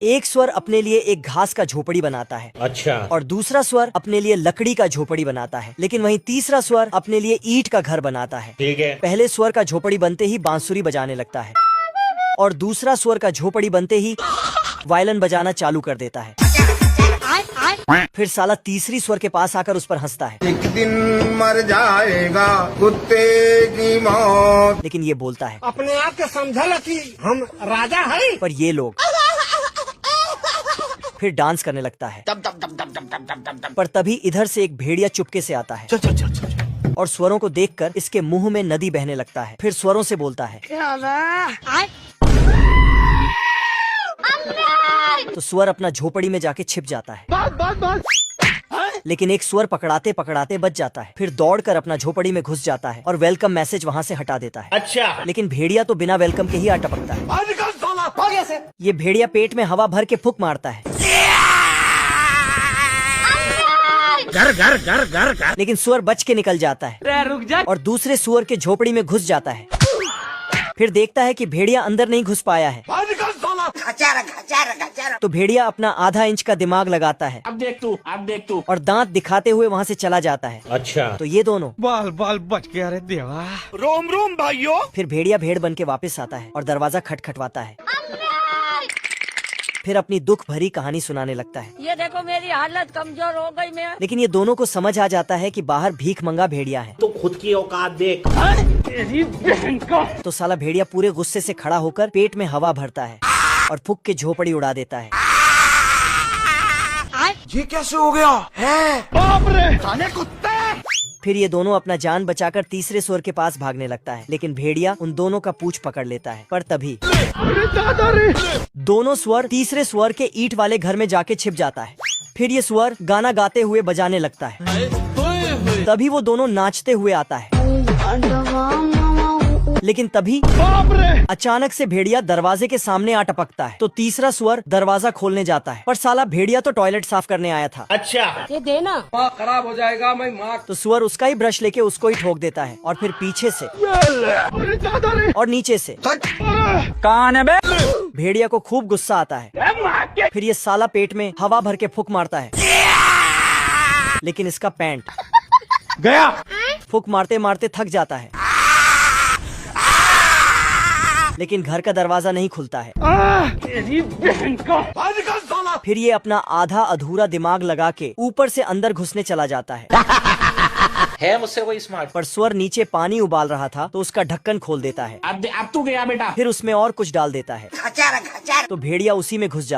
एक स्वर अपने लिए एक घास का झोपड़ी बनाता है। अच्छा। और दूसरा स्वर अपने लिए लकड़ी का झोपड़ी बनाता है। लेकिन वहीं तीसरा स्वर अपने लिए ईंट का घर बनाता है। ठीक है। पहले स्वर का झोपड़ी बनते ही बांसुरी बजाने लगता है और दूसरा स्वर का झोपड़ी बनते ही वायलिन बजाना चालू कर देता है। फिर साला तीसरी स्वर के पास आकर उस पर हंसता है। एक दिन मर जाएगा कुत्ते की मौत। लेकिन ये बोलता है अपने आप के समझल कि हम राजा हैं। पर ये लोग फिर डांस करने लगता है। पर तभी इधर से एक भेड़िया चुपके से आता है और स्वरों को देखकर इसके मुंह में नदी बहने लगता है। फिर स्वरों से बोलता है। तो स्वर अपना झोपड़ी में जाके छिप जाता है। लेकिन एक स्वर पकड़ाते पकड़ाते बच जाता है। फिर दौड़कर अपना झोपड़ी में घुस जाता है और वेलकम मैसेज वहाँ से हटा देता है। अच्छा। लेकिन भेड़िया तो बिना वेलकम के ही आ टपकता है। ये भेड़िया पेट में हवा भर के फूंक मारता है। घर घर घर घर घर। लेकिन सुअर बच के निकल जाता है रुक जा। और दूसरे सुअर के झोपड़ी में घुस जाता है। फिर देखता है कि भेड़िया अंदर नहीं घुस पाया है। तो भेड़िया अपना आधा इंच का दिमाग लगाता है अब देख तू और दांत दिखाते हुए वहाँ से चला जाता है। अच्छा। तो ये दोनों बाल बाल बच गया रे देवा। रोम रोम भाइयों। फिर भेड़िया भेड़ बन के वापस आता है और दरवाजा खटखटवाता है। फिर अपनी दुख भरी कहानी सुनाने लगता है। ये देखो मेरी हालत कमजोर हो गई मैं। लेकिन ये दोनों को समझ आ जाता है कि बाहर भीख मंगा भेड़िया है। तो खुद की औकात देख। तो साला भेड़िया पूरे गुस्से से खड़ा होकर पेट में हवा भरता है और फूंक के झोपड़ी उड़ा देता है। ये कैसे हो गया है? बाप रे साले कुत्ते। फिर ये दोनों अपना जान बचाकर तीसरे स्वर के पास भागने लगता है। लेकिन भेड़िया उन दोनों का पूंछ पकड़ लेता है। पर तभी दोनों स्वर तीसरे स्वर के ईंट वाले घर में जाके छिप जाता है। फिर ये स्वर गाना गाते हुए बजाने लगता है। तभी वो दोनों नाचते हुए आता है। लेकिन तभी अचानक से भेड़िया दरवाजे के सामने आ टपकता है। तो तीसरा स्वर दरवाजा खोलने जाता है। पर साला भेड़िया तो टॉयलेट साफ करने आया था। अच्छा। ये देना। खराब हो जाएगा मैं माँ। तो सुअर उसका ही ब्रश लेके उसको ही ठोक देता है और फिर पीछे से और नीचे से। कौन है बे? भेड़िया को खूब गुस्सा आता है। फिर ये साला पेट में हवा भर के फूंक मारता है। लेकिन इसका पैंट गया। फूंक मारते मारते थक जाता है। लेकिन घर का दरवाजा नहीं खुलता है। तेरी बहन का। फिर ये अपना आधा अधूरा दिमाग लगा के ऊपर से अंदर घुसने चला जाता है मुझसे कोई स्मार्ट। पर स्वर नीचे पानी उबाल रहा था तो उसका ढक्कन खोल देता है। अब तू गया बेटा। फिर उसमें और कुछ डाल देता है। तो भेड़िया उसी में घुस जाता है।